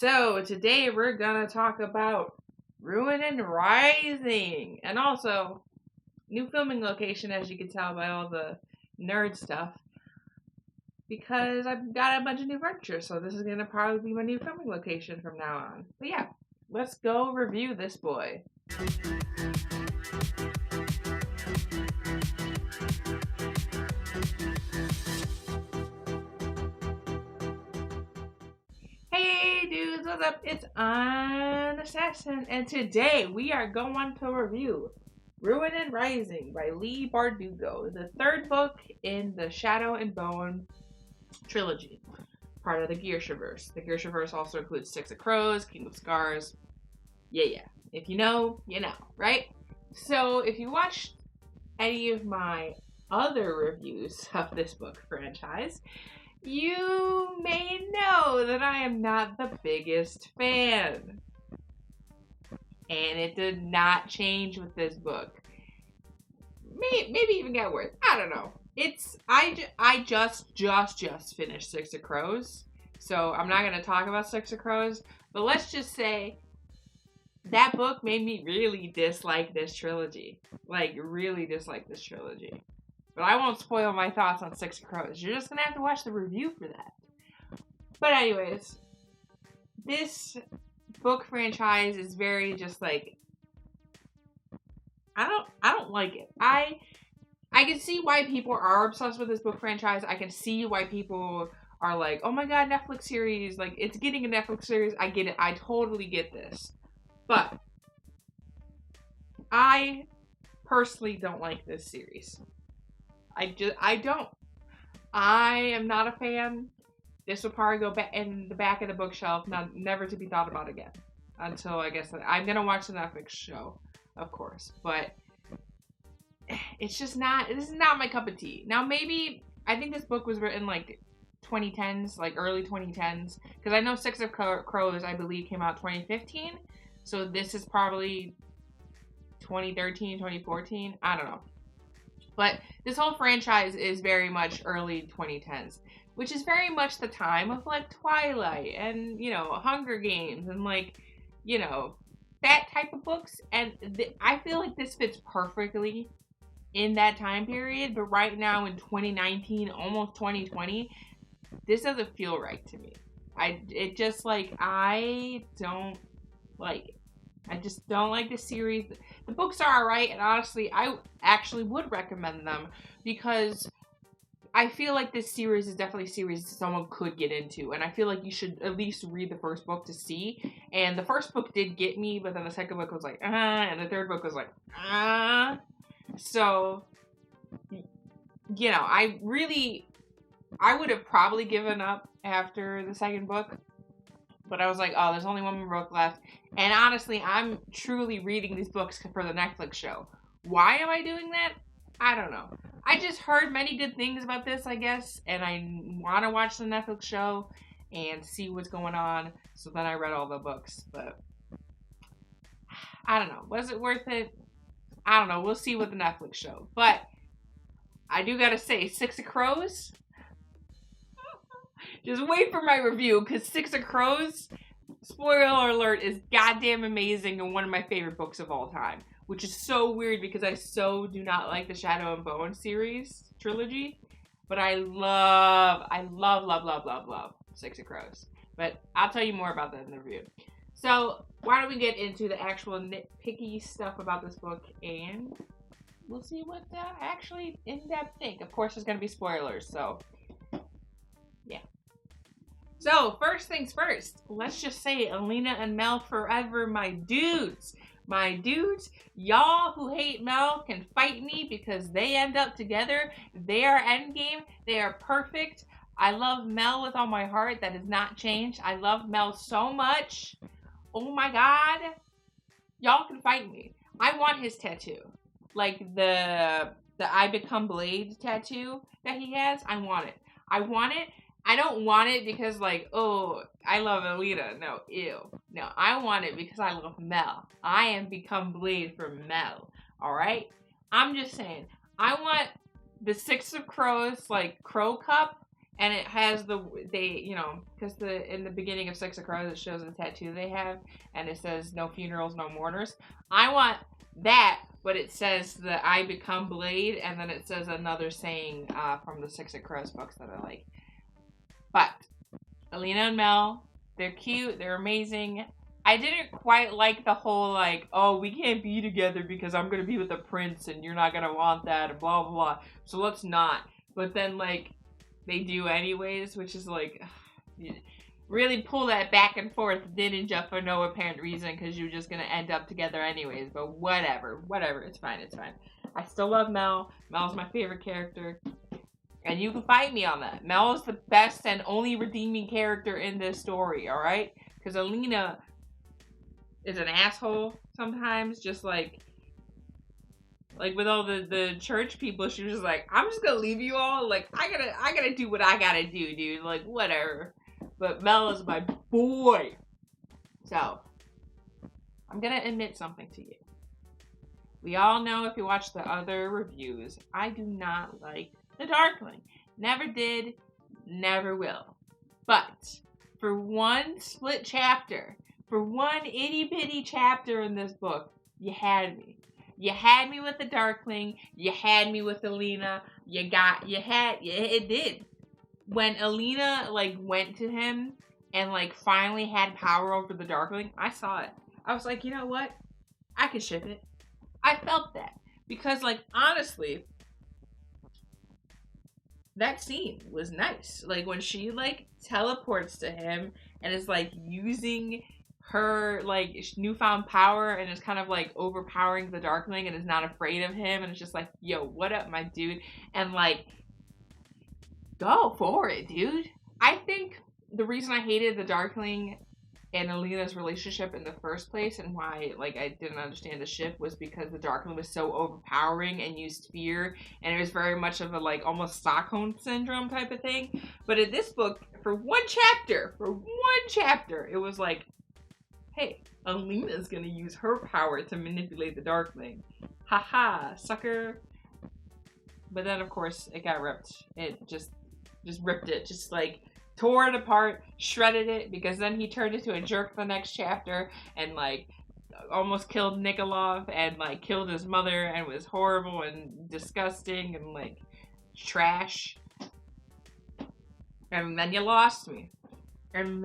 So today we're gonna talk about Ruin and Rising, and also new filming location, as you can tell by all the nerd stuff, because I've got a bunch of new furniture, so this is gonna probably be my new filming location from now on. But yeah, let's go review this boy. Hey dudes, what's up? It's Assassin, and today we are going to review Ruin and Rising by Leigh Bardugo, the third book in the Shadow and Bone trilogy, part of the Gearshaverse. The Gearshaverse also includes Six of Crows, King of Scars. Yeah. If you know, you know, right? So if you watched any of my other reviews of this book franchise, you may know that I am not the biggest fan. And it did not change with this book. Maybe even get worse. I don't know. I just finished Six of Crows. So I'm not going to talk about Six of Crows. But let's just say that book made me really dislike this trilogy. Like, really dislike this trilogy. But I won't spoil my thoughts on Six of Crows. You're just going to have to watch the review for that. But anyways, this book franchise is very just like, I don't like it. I can see why people are obsessed with this book franchise. I can see why people are like, oh my god, Netflix series. Like, it's getting a Netflix series. I get it. I totally get this. But I personally don't like this series. I don't. I am not a fan. This will probably go back in the back of the bookshelf, never to be thought about again. Until, I guess, I'm going to watch the Netflix show, of course. But it's just not, this is not my cup of tea. Now, maybe, I think this book was written, like, 2010s, like, early 2010s. Because I know Six of Crows, I believe, came out 2015. So this is probably 2013, 2014. I don't know. But this whole franchise is very much early 2010s, which is very much the time of, like, Twilight and, you know, Hunger Games and, like, you know, that type of books. And I feel like this fits perfectly in that time period. But right now in 2019, almost 2020, this doesn't feel right to me. I don't like it. I just don't like this series. The books are alright, and honestly, I actually would recommend them because I feel like this series is definitely a series someone could get into, and I feel like you should at least read the first book to see. And the first book did get me, but then the second book was like, and the third book was like, So, you know, I would have probably given up after the second book. But I was like, oh, there's only one more book left. And honestly, I'm truly reading these books for the Netflix show. Why am I doing that? I don't know. I just heard many good things about this, I guess. And I want to watch the Netflix show and see what's going on. So then I read all the books. But I don't know. Was it worth it? I don't know. We'll see with the Netflix show. But I do got to say, Six of Crows... Just wait for my review, because Six of Crows, spoiler alert, is goddamn amazing and one of my favorite books of all time. Which is so weird because I so do not like the Shadow and Bone series, trilogy. But I love Six of Crows. But I'll tell you more about that in the review. So, why don't we get into the actual nitpicky stuff about this book, and we'll see what actually in-depth think. Of course, there's going to be spoilers, so... yeah. So, first things first, let's just say Alina and Mel forever, my dudes. My dudes, y'all who hate Mel can fight me because they end up together. They are endgame. They are perfect. I love Mel with all my heart. That has not changed. I love Mel so much. Oh my god. Y'all can fight me. I want his tattoo. Like the I Become Blade tattoo that he has. I want it. I don't want it because, like, oh, I love Alita. No, ew. No, I want it because I love Mel. I am Become Blade for Mel. Alright? I'm just saying. I want the Six of Crows, like, crow cup And it has because in the beginning of Six of Crows, it shows the tattoo they have, and it says no funerals, no mourners. I want that, but it says the I become Blade, and then it says another saying from the Six of Crows books that I like. But Alina and Mel, they're cute, they're amazing. I didn't quite like the whole oh, we can't be together because I'm gonna be with the prince and you're not gonna want that and blah blah blah. So let's not. But then they do anyways, which is really pull that back and forth, didn't you, for no apparent reason, because you're just gonna end up together anyways. But whatever, it's fine. I still love Mel. Mel's my favorite character, and you can fight me on that. Mel is the best and only redeeming character in this story. All right, because Alina is an asshole sometimes, just like with all the church people, she was just I'm just gonna leave you all. I gotta do what I gotta do, dude. Whatever. But Mel is my boy. So, I'm gonna admit something to you. We all know, if you watch the other reviews, I do not like the Darkling. Never did, never will. But, for one split chapter, for one itty bitty chapter in this book, you had me. You had me with the Darkling. You had me with Alina. It did. When Alina, went to him and, finally had power over the Darkling, I saw it. I was like, you know what? I could ship it. I felt that. Because, honestly, that scene was nice. When she, teleports to him and is, using her newfound power and is kind of overpowering the Darkling and is not afraid of him, and it's just yo, what up, my dude? And go for it, dude. I think the reason I hated the Darkling and Alina's relationship in the first place, and why I didn't understand the ship, was because the Darkling was so overpowering and used fear, and it was very much of a almost Stockholm syndrome type of thing. But in this book, for one chapter, it was hey, Alina's gonna use her power to manipulate the Darkling. Haha, sucker. But then, of course, it got ripped. It just ripped it. Just, tore it apart, shredded it, because then he turned into a jerk the next chapter and, almost killed Nikolov and, killed his mother and was horrible and disgusting and, trash. And then you lost me. And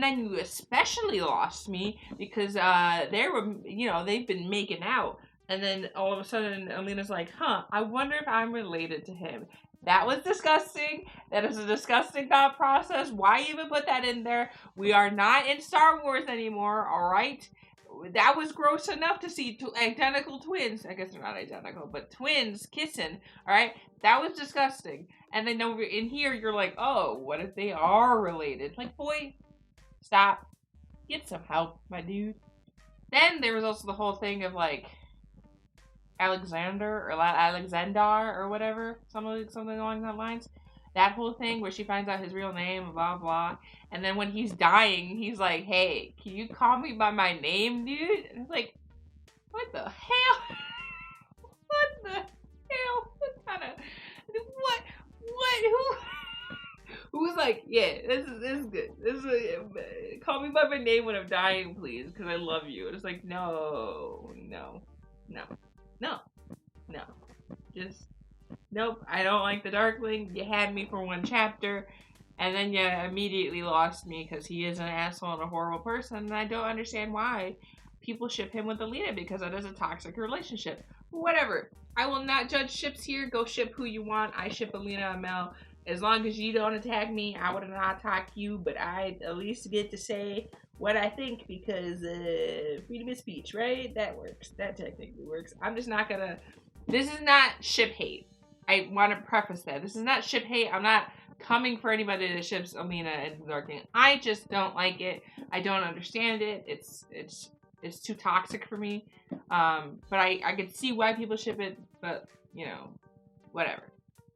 then you especially lost me because they've been making out. And then all of a sudden, Alina's I wonder if I'm related to him. That was disgusting. That is a disgusting thought process. Why even put that in there? We are not in Star Wars anymore, all right? That was gross enough to see two identical twins. I guess they're not identical, but twins kissing, all right? That was disgusting. And then over in here, you're oh, what if they are related? Boy, stop. Get some help, my dude. Then there was also the whole thing of Alexander or whatever, something along that lines. That whole thing where she finds out his real name, blah blah, and then when he's dying, he's hey, can you call me by my name, dude? And it's what the hell? What the hell? What kind of who was yeah, this is good. This is call me by my name when I'm dying, please, because I love you. And it's no. Just, nope, I don't like the Darkling. You had me for one chapter, and then you immediately lost me because he is an asshole and a horrible person, and I don't understand why people ship him with Alina, because that is a toxic relationship. Whatever. I will not judge ships here. Go ship who you want. I ship Alina and Mel. As long as you don't attack me, I would not attack you, but I at least get to say what I think, because freedom of speech, right? That works. That technically works. I'm just not gonna... This is not ship hate. I want to preface that. This is not ship hate. I'm not coming for anybody that ships Alina and the Darkling. I just don't like it. I don't understand it. It's too toxic for me. But I could see why people ship it, but, whatever.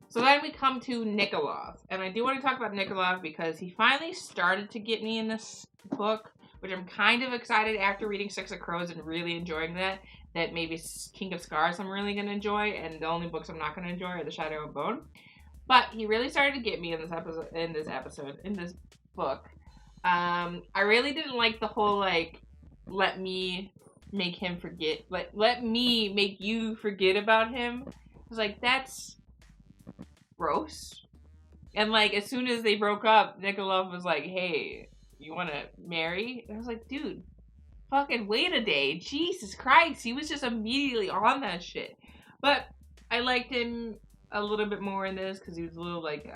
So then we come to Nikolov. And I do want to talk about Nikolov because he finally started to get me in this book, which I'm kind of excited after reading Six of Crows and really enjoying that maybe King of Scars I'm really going to enjoy, and the only books I'm not going to enjoy are The Shadow and Bone. But he really started to get me in this book. I really didn't like the whole, like, let me make him forget, like, let me make you forget about him. I was like, that's gross. And, like, as soon as they broke up, Nikolov was like, hey, you want to marry? And I was like, dude, fucking wait a day. Jesus Christ. He was just immediately on that shit. But I liked him a little bit more in this because he was a little, like,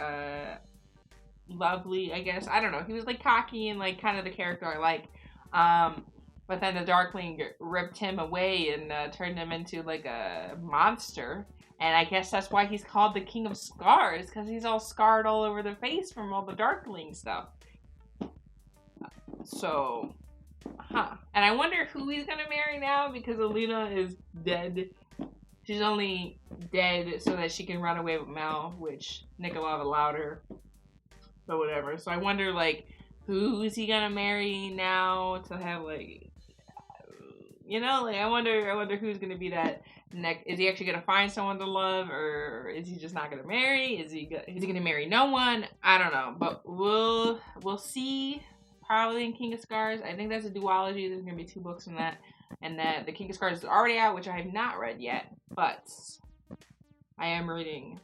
lovely, I guess. I don't know. He was, like, cocky and, like, kind of the character I like. But then the Darkling ripped him away and turned him into, like, a monster. And I guess that's why he's called the King of Scars, because he's all scarred all over the face from all the Darkling stuff. So, And I wonder who he's gonna marry now, because Alina is dead. She's only dead so that she can run away with Mel, which Nikolov allowed her. So whatever. So I wonder, like, who is he gonna marry now to have, like, you know, like, I wonder who's gonna be that next. Is he actually gonna find someone to love, or is he just not gonna marry? Is he gonna marry no one? I don't know, but we'll see. Probably in King of Scars. I think that's a duology. There's gonna be 2 books in that, and that the King of Scars is already out, which I have not read yet, but I am reading.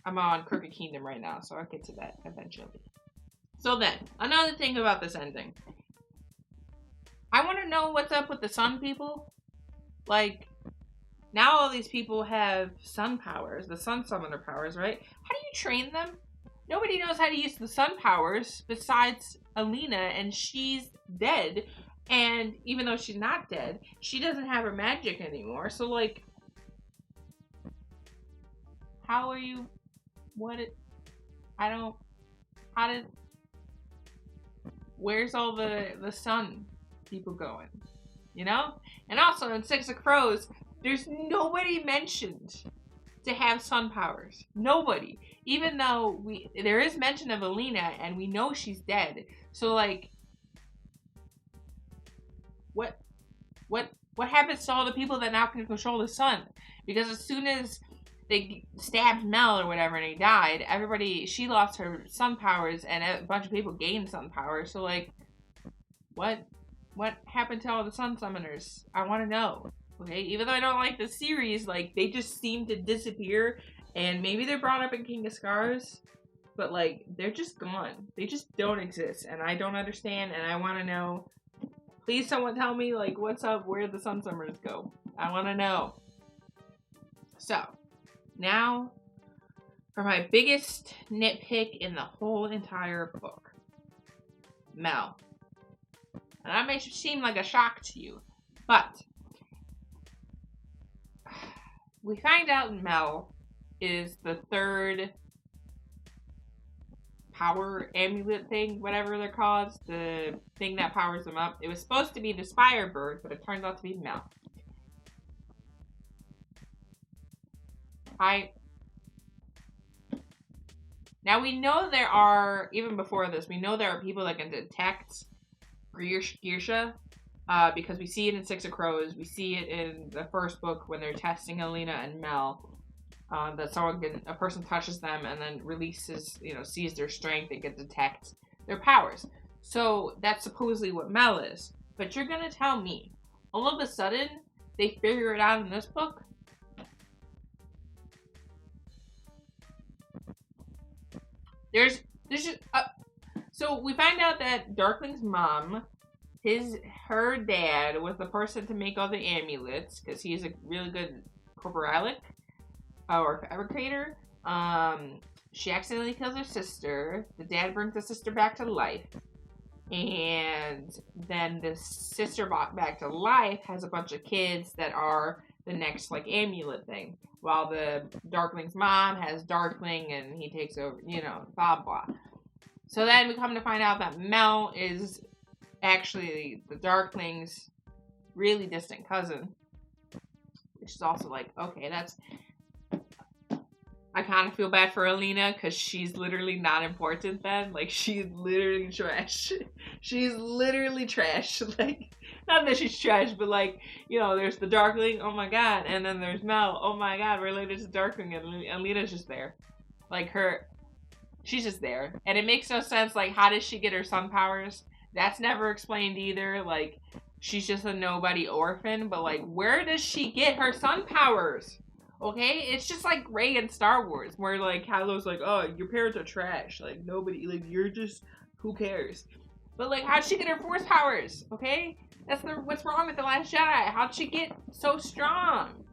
I'm on Crooked Kingdom right now, so I'll get to that eventually. So then, another thing about this ending. I want to know what's up with the sun people. Like, now all these people have sun powers, the sun summoner powers, right? How do you train them? Nobody knows how to use the sun powers besides Alina, and she's dead. And even though she's not dead, she doesn't have her magic anymore. So, like, how are you? Where's all the sun people going? You know? And also in Six of Crows, there's nobody mentioned to have sun powers. Nobody. Even though there is mention of Alina and we know she's dead. So, like, what happens to all the people that now can control the sun? Because as soon as they stabbed Mel or whatever and he died, she lost her sun powers and a bunch of people gained sun powers. So, like, what happened to all the sun summoners? I want to know. Okay, even though I don't like the series, like, they just seem to disappear, and maybe they're brought up in King of Scars, but, like, they're just gone. They just don't exist, and I don't understand, and I want to know. Please someone tell me, like, what's up, where the sun summoners go. I want to know. So, now, for my biggest nitpick in the whole entire book. Mel. And that may seem like a shock to you, but we find out Mel is the 3rd power amulet thing, whatever they're called, the thing that powers them up. It was supposed to be the Spire Bird, but it turns out to be Mel. Now we know there are, even before this, we know there are people that can detect Gearsha, because we see it in Six of Crows. We see it in the first book when they're testing Alina and Mel. That a person touches them and then releases, sees their strength and can detect their powers. So that's supposedly what Mel is. But you're gonna tell me, all of a sudden, they figure it out in this book? There's just, so we find out that Darkling's mom, her dad was the person to make all the amulets, because he's a really good corporalic, or fabricator. She accidentally kills her sister. The dad brings the sister back to life. And then the sister brought back to life has a bunch of kids that are the next, like, amulet thing. While the Darkling's mom has Darkling and he takes over, blah, blah. So then we come to find out that Mel is actually the Darkling's really distant cousin. Which is also like, okay, that's... I kind of feel bad for Alina because she's literally not important then. Like, she's literally trash. She's literally trash. Like, not that she's trash, but, like, there's the Darkling, oh my god, and then there's Mel, oh my god, related to Darkling, and Alina's just there. Like she's just there. And it makes no sense, like, how does she get her sun powers? That's never explained either. Like, she's just a nobody orphan, but like, where does she get her sun powers? Okay, it's just like Rey in Star Wars, where like Kylo's like, oh, your parents are trash. Like, nobody, like, you're just, who cares? But like, how'd she get her force powers? Okay, that's what's wrong with The Last Jedi. How'd she get so strong?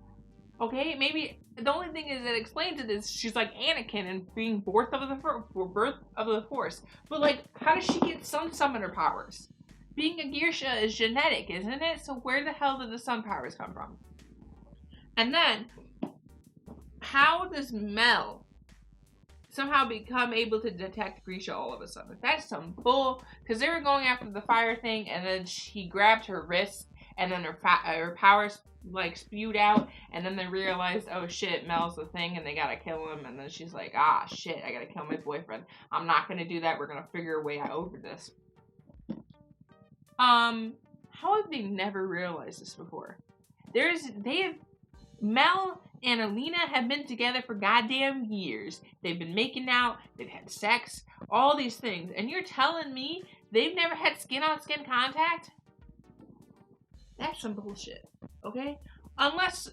Okay, maybe the only thing is that explains it is she's like Anakin and being birth of the Force. But like, how does she get sun summoner powers? Being a Geisha is genetic, isn't it? So where the hell did the sun powers come from? And then, how does Mel somehow become able to detect Grisha all of a sudden? That's some bull, because they were going after the fire thing, and then he grabbed her wrist, and then her powers like spewed out, and then they realized, oh shit, Mel's the thing, and they gotta kill him, and then she's like, ah shit, I gotta kill my boyfriend. I'm not gonna do that, we're gonna figure a way out over this. How have they never realized this before? Mel and Alina have been together for goddamn years. They've been making out, they've had sex, all these things, and you're telling me they've never had skin-on-skin contact? That's some bullshit, okay? Unless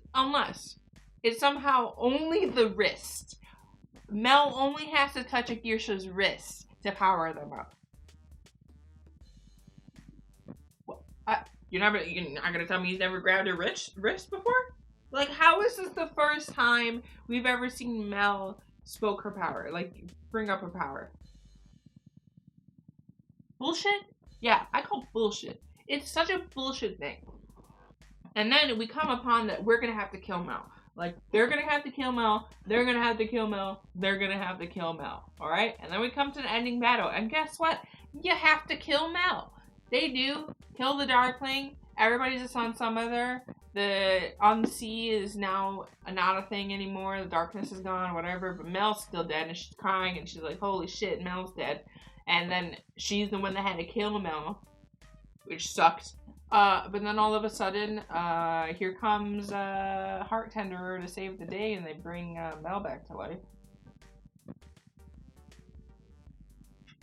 it's somehow only the wrist. Mel only has to touch a Geisha's wrist to power them up. You're not gonna tell me he's never grabbed her wrist before? Like, how is this the first time we've ever seen Mel spoke her power? Like, bring up her power? Bullshit? Yeah, I call bullshit. It's such a bullshit thing. And then we come upon that we're gonna have to kill Mel. Like, they're gonna have to kill Mel, they're gonna have to kill Mel, they're gonna have to kill Mel. Alright? And then we come to the ending battle, and guess what? You have to kill Mel. They do. Kill the Darkling. Everybody's a sun summoner. The Unsee is now not a thing anymore. The darkness is gone, whatever. But Mel's still dead, and she's crying, and she's like, holy shit, Mel's dead. And then she's the one that had to kill Mel, which sucks. But then all of a sudden, here comes Heart Tenderer to save the day, and they bring Mel back to life.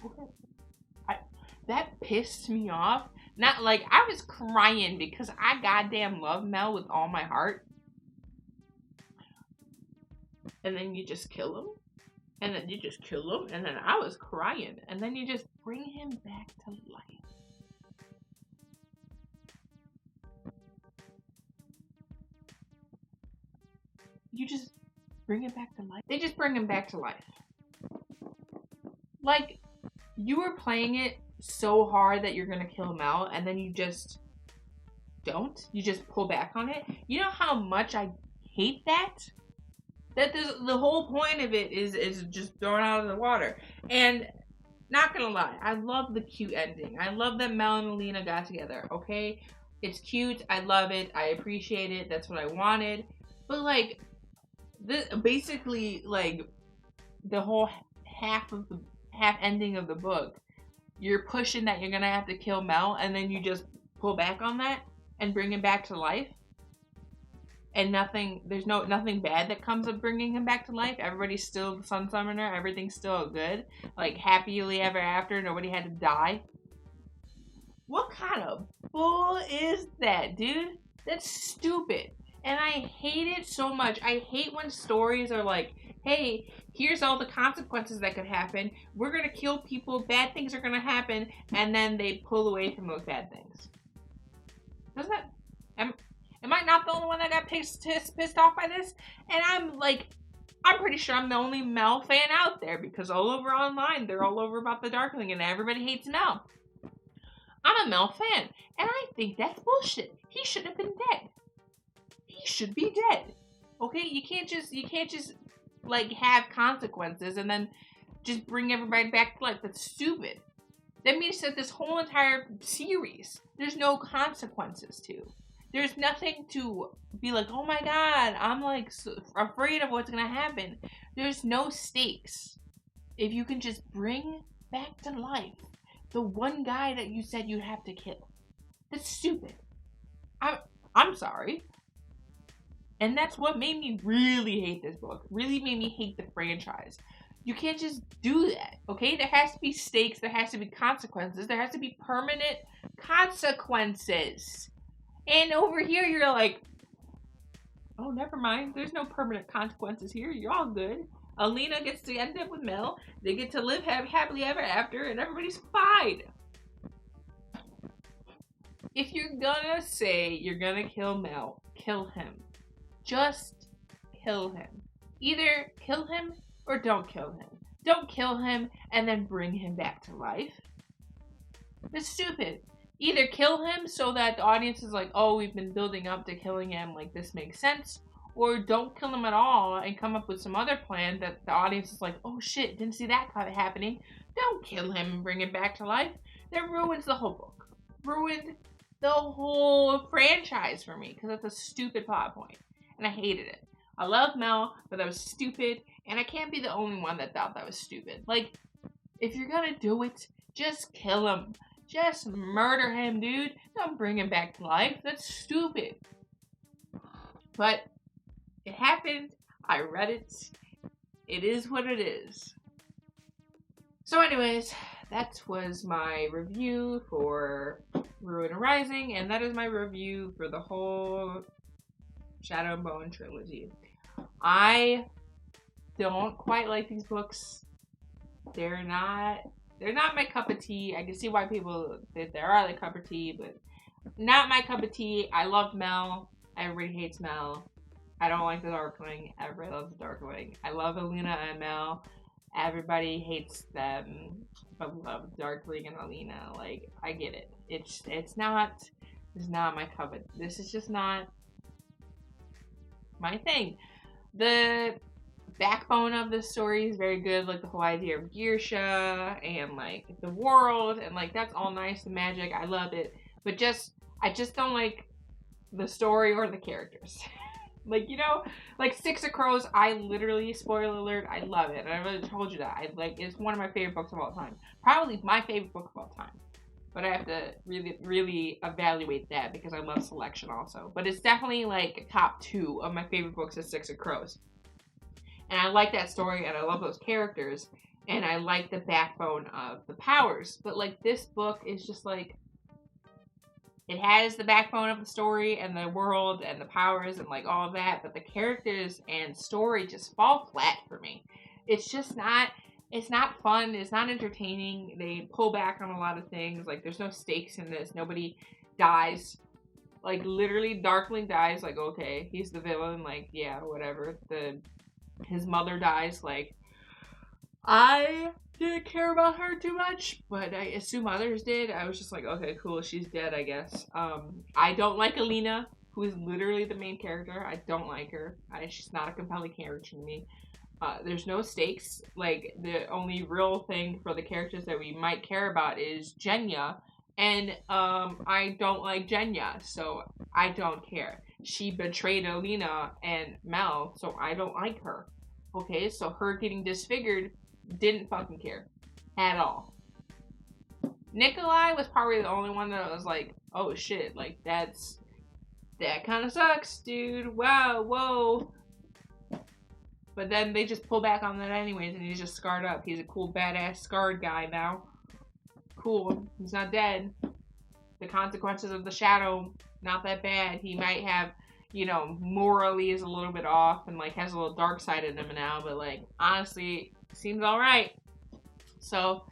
Okay. That pissed me off. Not like, I was crying because I goddamn love Mel with all my heart. And then you just kill him. And then you just kill him. And then I was crying. And then you just bring him back to life. You just bring him back to life. They just bring him back to life. Like, you were playing it so hard that you're gonna kill Mel, and then you just don't. You just pull back on it. You know how much I hate that? That the whole point of it is just thrown out of the water. And not gonna lie, I love the cute ending. I love that Mel and Alina got together. Okay, it's cute. I love it. I appreciate it. That's what I wanted. But like, basically, like, the whole half ending of the book, you're pushing that you're gonna have to kill Mel, and then you just pull back on that and bring him back to life. And there's nothing bad that comes of bringing him back to life. Everybody's still the Sun Summoner. Everything's still good. Like, happily ever after. Nobody had to die. What kind of bull is that, dude? That's stupid. And I hate it so much. I hate when stories are like, hey, here's all the consequences that could happen. We're going to kill people. Bad things are going to happen. And then they pull away from those bad things. Doesn't that... Am I not the only one that got pissed off by this? And I'm pretty sure I'm the only Mel fan out there, because all over online, they're all over about the Darkling and everybody hates Mel. I'm a Mel fan, and I think that's bullshit. He should have been dead. He should be dead. Okay? You can't just like have consequences and then just bring everybody back to life. That's stupid. That means that this whole entire series, there's no consequences to. There's nothing to be like, oh my god, I'm like so afraid of what's gonna happen. There's no stakes. If you can just bring back to life the one guy that you said you'd have to kill. That's stupid. I'm sorry. And that's what made me really hate this book. Really made me hate the franchise. You can't just do that, okay? There has to be stakes. There has to be consequences. There has to be permanent consequences. And over here, you're like, oh, never mind. There's no permanent consequences here. You're all good. Alina gets to end up with Mel. They get to live happily ever after, and everybody's fine. If you're gonna say you're gonna kill Mel, kill him. Just kill him. Either kill him or don't kill him. Don't kill him and then bring him back to life. It's stupid. Either kill him so that the audience is like, oh, we've been building up to killing him, like this makes sense. Or don't kill him at all and come up with some other plan that the audience is like, oh shit, didn't see that happening. Don't kill him and bring him back to life. That ruins the whole book. Ruined the whole franchise for me because it's a stupid plot point. And I hated it. I love Mel, but that was stupid. And I can't be the only one that thought that was stupid. Like, if you're gonna do it, just kill him. Just murder him, dude. Don't bring him back to life. That's stupid. But it happened. I read it. It is what it is. So anyways, that was my review for Ruin Rising, and that is my review for the whole Shadow and Bone trilogy. I don't quite like these books. They're not my cup of tea. I can see why people think they are the cup of tea, but not my cup of tea. I love Mel. Everybody hates Mel. I don't like the Darkling. Everybody loves the Darkling. I love Alina and Mel. Everybody hates them, but love Darkling and Alina. Like, I get it. It's not my cup of. This is just not my thing. The backbone of the story is very good, like the whole idea of Girsha and like the world, and like that's all nice and magic. I love it, but I just don't like the story or the characters. Like, you know, like Six of Crows, I literally, spoiler alert, I love it. And I really told you that. It's one of my favorite books of all time. Probably my favorite book of all time. But I have to really, really evaluate that because I love Selection also. But it's definitely like top 2 of my favorite books is Six of Crows. And I like that story and I love those characters. And I like the backbone of the powers. But like this book is just like, it has the backbone of the story and the world and the powers and like all of that, but the characters and story just fall flat for me. It's just not, it's not fun. It's not entertaining. They pull back on a lot of things. Like there's no stakes in this. Nobody dies. Like literally Darkling dies. Like, okay, he's the villain. Like, yeah, whatever. His mother dies. Like, I didn't care about her too much, but I assume others did. I was just like, okay, cool, she's dead, I guess. I don't like Alina, who is literally the main character. I don't like her. She's not a compelling character to me. There's no stakes. Like, the only real thing for the characters that we might care about is Genya, and I don't like Genya, so I don't care. She betrayed Alina and Mel, so I don't like her. Okay, so her getting disfigured, didn't fucking care at all. Nikolai was probably the only one that was like, oh shit, like that kind of sucks, dude. Wow, whoa. But then they just pull back on that anyways, and he's just scarred up. He's a cool, badass, scarred guy now. Cool. He's not dead. The consequences of the shadow, not that bad. He might have, you know, morally is a little bit off and like has a little dark side in him now, but like honestly, seems all right. So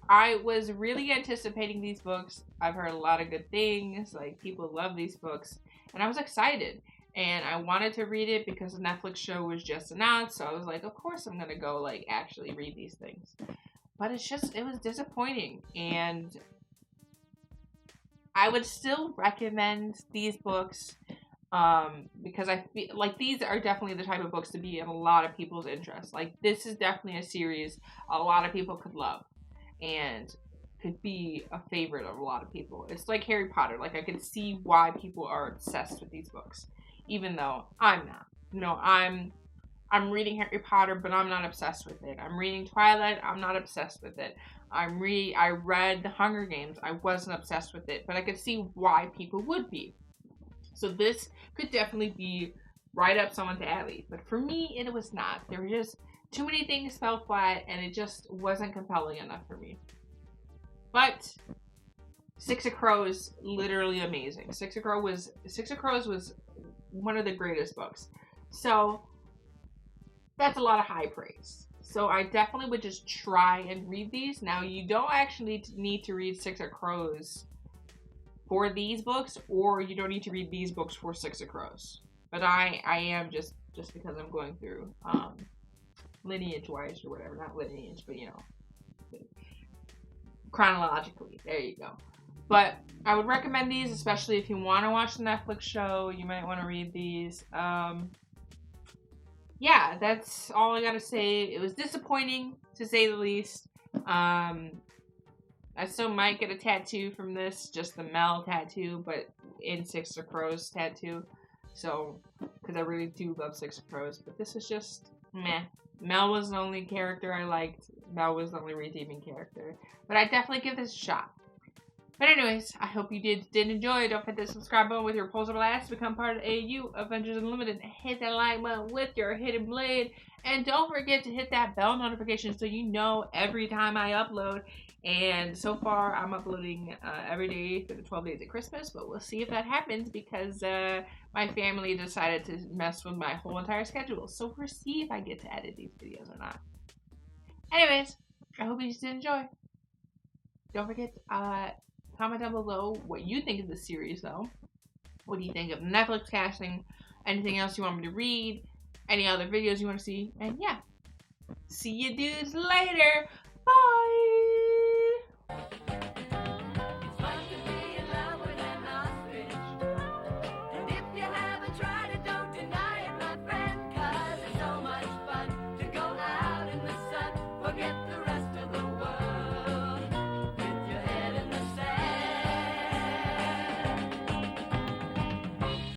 I was really anticipating these books. I've heard a lot of good things. Like people love these books, and I was excited. And I wanted to read it because the Netflix show was just announced. So I was like, of course I'm gonna go like actually read these things. But it was disappointing, and I would still recommend these books because I feel like these are definitely the type of books to be in a lot of people's interest. Like this is definitely a series a lot of people could love and could be a favorite of a lot of people. It's like Harry Potter. Like I could see why people are obsessed with these books, even though I'm not. You know, I'm reading Harry Potter, but I'm not obsessed with it. I'm reading Twilight. I'm not obsessed with it. I read The Hunger Games. I wasn't obsessed with it, but I could see why people would be. So this could definitely be right up someone's alley. But for me, it was not. There were just too many things fell flat, and it just wasn't compelling enough for me. But Six of Crows, literally amazing. Six of Crows was one of the greatest books. So that's a lot of high praise. So I definitely would just try and read these. Now, you don't actually need to read Six of Crows for these books, or you don't need to read these books for Six of Crows. But I am just because I'm going through lineage-wise or whatever. Not lineage, but you know, chronologically. There you go. But I would recommend these, especially if you want to watch the Netflix show. You might want to read these. Yeah, that's all I gotta say. It was disappointing, to say the least. I still might get a tattoo from this, just the Mel tattoo, but in Six of Crows tattoo. So, because I really do love Six of Crows, but this is just meh. Mel was the only character I liked. Mel was the only redeeming character. But I definitely give this a shot. But anyways, I hope you did enjoy. Don't forget to subscribe button with your opposable ass to become part of AU Avengers Unlimited. Hit that like button with your hidden blade. And don't forget to hit that bell notification so you know every time I upload. And so far, I'm uploading every day for the 12 days of Christmas. But we'll see if that happens because my family decided to mess with my whole entire schedule. So we'll see if I get to edit these videos or not. Anyways, I hope you did enjoy. Don't forget comment down below what you think of the series, though. What do you think of Netflix casting? Anything else you want me to read? Any other videos you want to see? And yeah, see you dudes later. Bye!